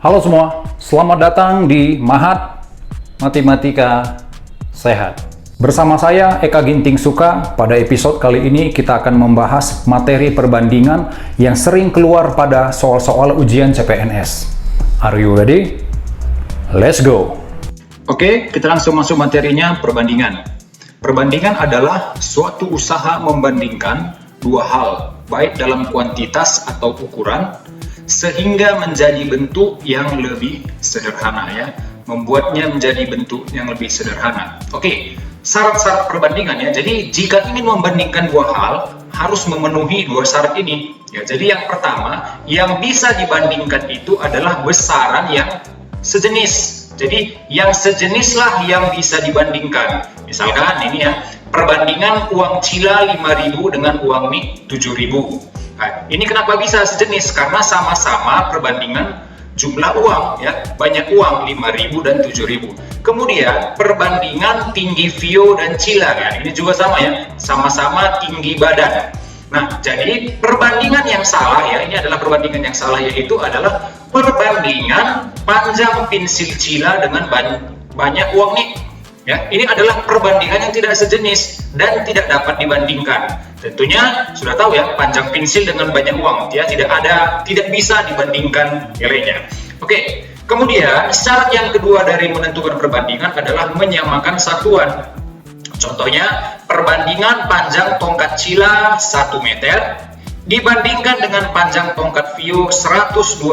Halo semua, selamat datang di Mahat Matematika Sehat. Bersama saya Eka Ginting Suka. Pada episode kali ini kita akan membahas materi perbandingan yang sering keluar pada soal-soal ujian CPNS. Are you ready? Let's go! Oke, kita langsung masuk materinya, perbandingan. Perbandingan adalah suatu usaha membandingkan dua hal, baik dalam kuantitas atau ukuran, sehingga menjadi bentuk yang lebih sederhana ya, membuatnya menjadi bentuk yang lebih sederhana. Oke, syarat-syarat perbandingan ya. Jadi jika ingin membandingkan dua hal harus memenuhi dua syarat ini ya. Jadi yang pertama, yang bisa dibandingkan itu adalah besaran yang sejenis. Jadi yang sejenislah yang bisa dibandingkan. Misalkan ini ya, perbandingan uang Cila 5.000 dengan uang mie 7.000. Nah, ini kenapa bisa sejenis? Karena sama-sama perbandingan jumlah uang ya, banyak uang 5.000 dan 7.000. Kemudian perbandingan tinggi Vio dan Cila ya, ini juga sama ya, sama-sama tinggi badan. Nah, jadi perbandingan yang salah ya, ini adalah perbandingan yang salah, yaitu adalah perbandingan panjang pensil Cila dengan banyak uang nih. Ya, ini adalah perbandingan yang tidak sejenis dan tidak dapat dibandingkan. Tentunya sudah tahu ya, panjang pensil dengan banyak uang ya, tidak bisa dibandingkan nilainya. Oke, kemudian syarat yang kedua dari menentukan perbandingan adalah menyamakan satuan. Contohnya, perbandingan panjang tongkat Cila 1 meter dibandingkan dengan panjang tongkat Vio 125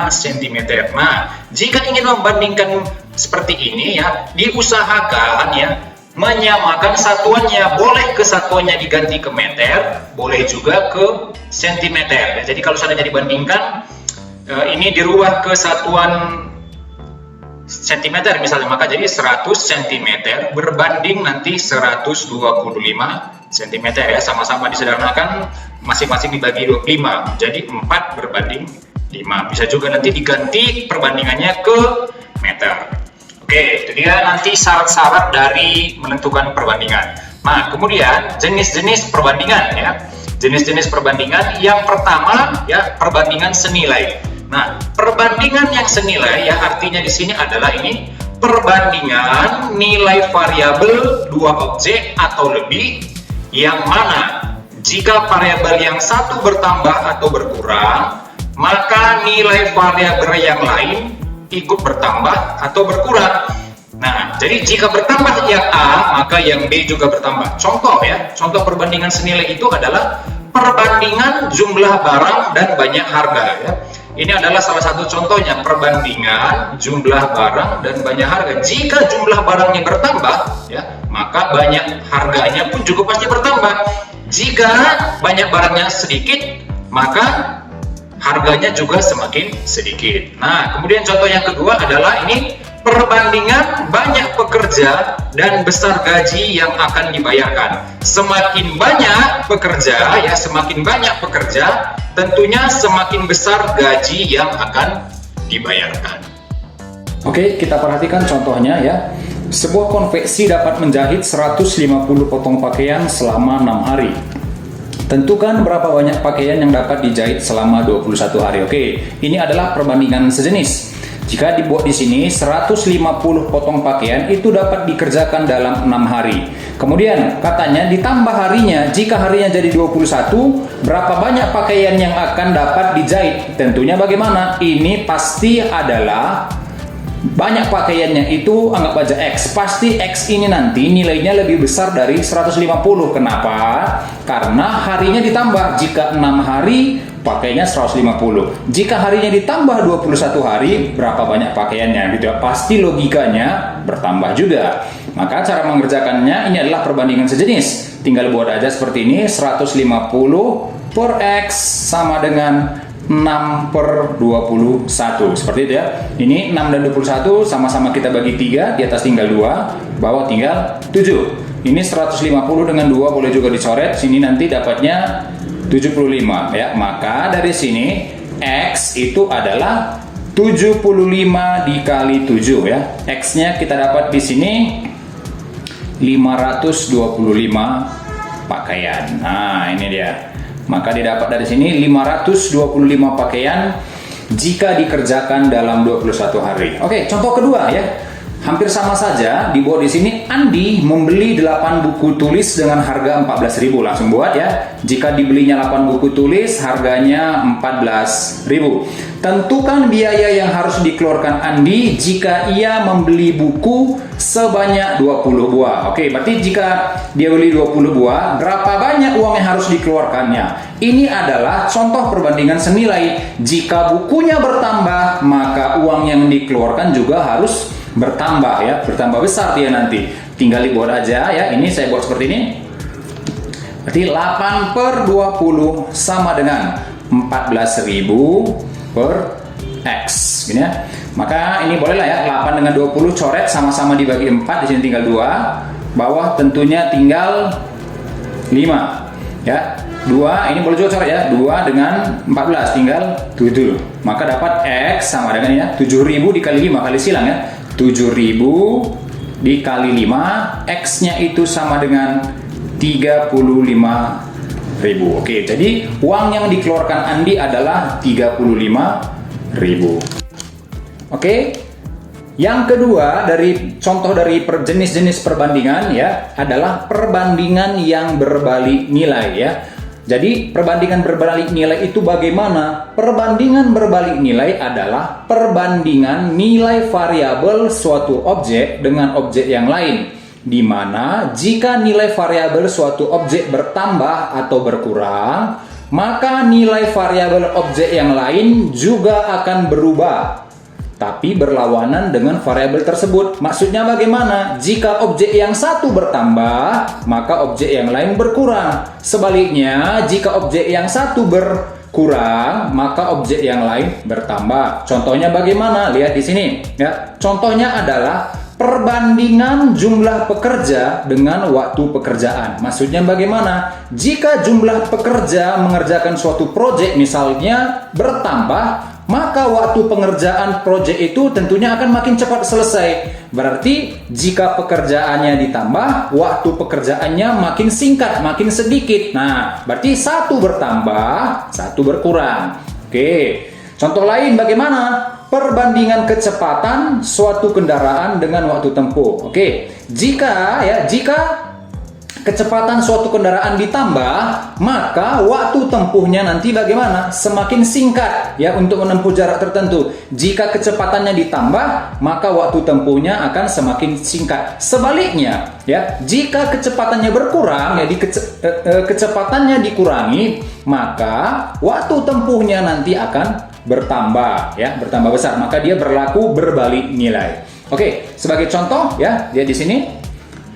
cm. Nah, jika ingin membandingkan seperti ini ya, diusahakan ya menyamakan satuannya. Boleh kesatuannya diganti ke meter, boleh juga ke sentimeter. Jadi kalau seandainya dibandingkan ini dirubah ke satuan sentimeter misalnya, maka jadi 100 cm berbanding nanti 125 cm ya, sama-sama disederhanakan, masing-masing dibagi 25, jadi 4 berbanding 5. Bisa juga nanti diganti perbandingannya ke meter. Oke, itu dia nanti syarat-syarat dari menentukan perbandingan. Nah, kemudian jenis-jenis perbandingan ya. Jenis-jenis perbandingan yang pertama ya, perbandingan senilai. Nah, perbandingan yang senilai ya, artinya di sini adalah ini perbandingan nilai variabel dua objek atau lebih, yang mana jika variabel yang satu bertambah atau berkurang, maka nilai variabel yang lain ikut bertambah atau berkurang. Nah, jadi jika bertambah yang A, maka yang B juga bertambah. Contoh ya, contoh perbandingan senilai itu adalah perbandingan jumlah barang dan banyak harga ya. Ini adalah salah satu contohnya, perbandingan jumlah barang dan banyak harga. Jika jumlah barangnya bertambah ya, maka banyak harganya pun juga pasti bertambah. Jika banyak barangnya sedikit, maka harganya juga semakin sedikit. Nah, kemudian contoh yang kedua adalah ini perbandingan banyak pekerja dan besar gaji yang akan dibayarkan. Semakin banyak pekerja ya, semakin banyak pekerja, tentunya semakin besar gaji yang akan dibayarkan. Oke, kita perhatikan contohnya ya. Sebuah konveksi dapat menjahit 150 potong pakaian selama 6 hari. Tentukan berapa banyak pakaian yang dapat dijahit selama 21 hari. Oke, ini adalah perbandingan sejenis. Jika dibuat di sini 150 potong pakaian itu dapat dikerjakan dalam 6 hari. Kemudian katanya ditambah harinya, jika harinya jadi 21, berapa banyak pakaian yang akan dapat dijahit? Tentunya bagaimana? Ini pasti adalah banyak pakaiannya itu, anggap aja X. Pasti X ini nanti nilainya lebih besar dari 150. Kenapa? Karena harinya ditambah. Jika 6 hari, pakainya 150. Jika harinya ditambah 21 hari, berapa banyak pakaiannya gitu ya. Pasti logikanya bertambah juga. Maka cara mengerjakannya ini adalah perbandingan sejenis. Tinggal buat aja seperti ini, 150 per X sama dengan 6 per 21, seperti itu ya. Ini 6 dan 21 sama-sama kita bagi 3, di atas tinggal 2, bawah tinggal 7. Ini 150 dengan 2 boleh juga dicoret, sini nanti dapatnya 75 ya. Maka dari sini X itu adalah 75 dikali 7 ya. X-nya kita dapat di sini 525 pakaian. Nah, ini dia. Maka didapat dari sini 525 pakaian jika dikerjakan dalam 21 hari. Oke, contoh kedua ya. Hampir sama saja, dibuat di sini Andi membeli 8 buku tulis dengan harga 14.000. Langsung buat ya. Jika dibelinya 8 buku tulis, harganya 14.000. Tentukan biaya yang harus dikeluarkan Andi jika ia membeli buku sebanyak 20 buah. Oke, berarti jika dia beli 20 buah, berapa banyak uang yang harus dikeluarkannya? Ini adalah contoh perbandingan senilai. Jika bukunya bertambah, maka uang yang dikeluarkan juga harus bertambah ya, bertambah besar dia nanti. Tinggal dibuat aja ya. Ini saya buat seperti ini. Berarti 8 per 20 sama dengan 14.000 per X gini ya. Maka ini bolehlah ya, 8 dengan 20 coret sama-sama dibagi 4, di sini tinggal 2. Bawah tentunya tinggal 5 ya. 2 ini boleh juga coret ya. 2 dengan 14 tinggal 7. Maka dapat X sama dengan ya 7.000 dikali 5 kali silang ya. 7.000 dikali 5, X-nya itu sama dengan 35.000. Oke, jadi uang yang dikeluarkan Andi adalah 35.000. Oke, yang kedua dari contoh dari jenis-jenis perbandingan ya adalah perbandingan yang berbalik nilai ya. Jadi perbandingan berbalik nilai itu bagaimana? Perbandingan berbalik nilai adalah perbandingan nilai variabel suatu objek dengan objek yang lain, di mana jika nilai variabel suatu objek bertambah atau berkurang, maka nilai variabel objek yang lain juga akan berubah, tapi berlawanan dengan variabel tersebut. Maksudnya bagaimana? Jika objek yang satu bertambah, maka objek yang lain berkurang. Sebaliknya, jika objek yang satu berkurang, maka objek yang lain bertambah. Contohnya bagaimana? Lihat di sini ya. Contohnya adalah perbandingan jumlah pekerja dengan waktu pekerjaan. Maksudnya bagaimana? Jika jumlah pekerja mengerjakan suatu proyek misalnya bertambah, maka waktu pengerjaan proyek itu tentunya akan makin cepat selesai. Berarti jika pekerjaannya ditambah, waktu pekerjaannya makin singkat, makin sedikit. Nah, berarti satu bertambah, satu berkurang. Oke, contoh lain bagaimana? Perbandingan kecepatan suatu kendaraan dengan waktu tempuh. Oke, jika kecepatan suatu kendaraan ditambah, maka waktu tempuhnya nanti bagaimana? Semakin singkat ya untuk menempuh jarak tertentu. Jika kecepatannya ditambah, maka waktu tempuhnya akan semakin singkat. Sebaliknya, ya, jika kecepatannya berkurang, jadi kecepatannya dikurangi, maka waktu tempuhnya nanti akan bertambah ya, bertambah besar. Maka dia berlaku berbalik nilai. Oke, sebagai contoh ya, lihat di sini.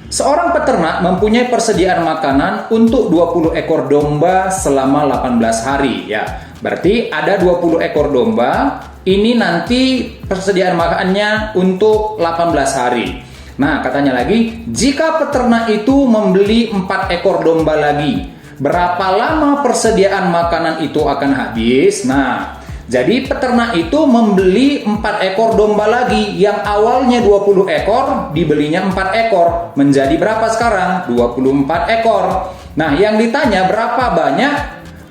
Seorang peternak mempunyai persediaan makanan untuk 20 ekor domba selama 18 hari ya. Berarti ada 20 ekor domba, ini nanti persediaan makanannya untuk 18 hari. Nah, katanya lagi, jika peternak itu membeli 4 ekor domba lagi, berapa lama persediaan makanan itu akan habis? Nah, jadi peternak itu membeli 4 ekor domba lagi. Yang awalnya 20 ekor, dibelinya 4 ekor. Menjadi berapa sekarang? 24 ekor. Nah, yang ditanya berapa banyak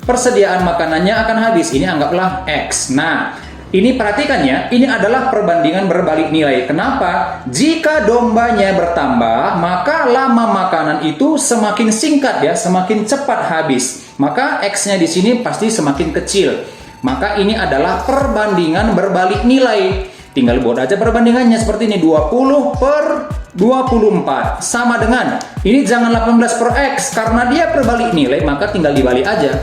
persediaan makanannya akan habis. Ini anggaplah X. Nah, ini perhatikan ya, ini adalah perbandingan berbalik nilai. Kenapa? Jika dombanya bertambah, maka lama makanan itu semakin singkat ya, semakin cepat habis. Maka X-nya di sini pasti semakin kecil. Maka ini adalah perbandingan berbalik nilai. Tinggal buat aja perbandingannya seperti ini. 20 per 24 sama dengan, ini jangan 18 per X karena dia perbalik nilai, maka tinggal dibalik aja.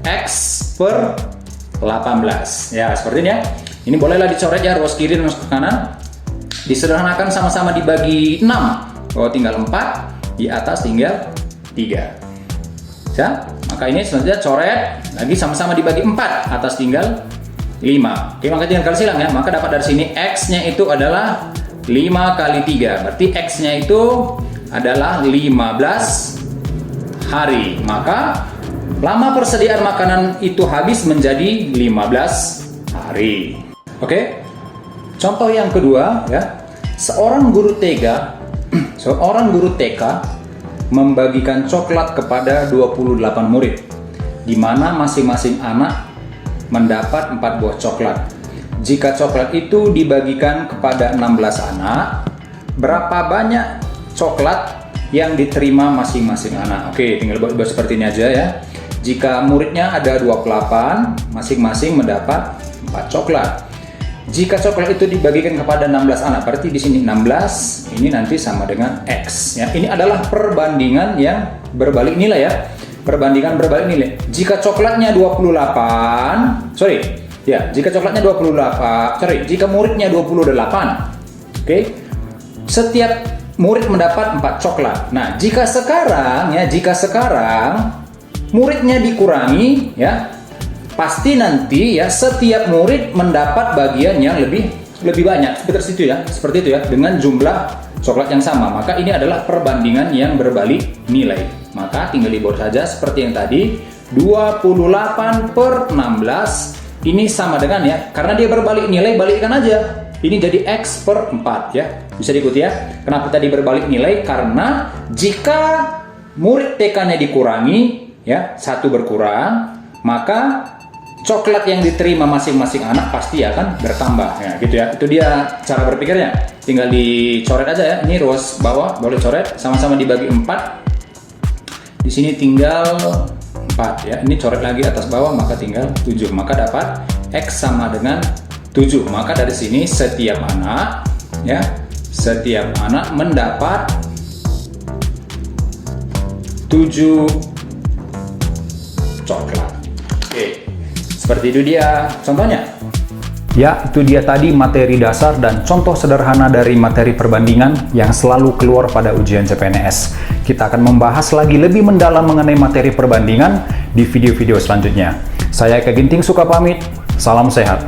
X per 18. Ya, seperti ini ya. Ini bolehlah dicoret ya, ruas kiri dan ruas kanan. Disederhanakan sama-sama dibagi 6. Oh, tinggal 4. Di atas tinggal 3. Ya, maka ini selanjutnya coret lagi sama-sama dibagi 4, atas tinggal 5. Oke, maka tinggal kali silang ya. Maka dapat dari sini X-nya itu adalah 5 kali 3. Berarti X-nya itu adalah 15 hari. Maka lama persediaan makanan itu habis menjadi 15 hari. Oke. Contoh yang kedua ya. Seorang guru TK membagikan coklat kepada 28 murid, di mana masing-masing anak mendapat 4 buah coklat. jika coklat itu dibagikan kepada 16 anak, berapa banyak coklat yang diterima masing-masing anak? Oke, tinggal buat seperti ini aja ya. Jika muridnya ada 28, masing-masing mendapat 4 coklat. Jika coklat itu dibagikan kepada 16 anak, berarti di sini 16, ini nanti sama dengan X. Ya, ini adalah perbandingan yang berbalik nilai ya. Perbandingan berbalik nilai. Jika coklatnya 28, jika muridnya 28, oke, setiap murid mendapat 4 coklat. Nah, jika sekarang muridnya dikurangi ya, pasti nanti ya setiap murid mendapat bagian yang lebih banyak. Seperti itu ya, dengan jumlah coklat yang sama. Maka ini adalah perbandingan yang berbalik nilai. Maka tinggal dibuat saja seperti yang tadi, 28/16 ini sama dengan ya, karena dia berbalik nilai, balikkan aja. Ini jadi X per 4 ya. Bisa diikuti ya. Kenapa tadi berbalik nilai? Karena jika murid TK-nya dikurangi ya, 1 berkurang, maka coklat yang diterima masing-masing anak pasti akan bertambah ya, gitu ya. Itu dia cara berpikirnya. Tinggal dicoret aja ya. Ini ruas bawah boleh coret, sama-sama dibagi 4. Di sini tinggal 4 ya. Ini coret lagi atas bawah, maka tinggal 7. Maka dapat X sama dengan 7. Maka dari sini setiap anak mendapat 7 coklat. Oke. Seperti itu dia contohnya. Ya, itu dia tadi materi dasar dan contoh sederhana dari materi perbandingan yang selalu keluar pada ujian CPNS. Kita akan membahas lagi lebih mendalam mengenai materi perbandingan di video-video selanjutnya. Saya Eka Ginting Suka pamit, salam sehat.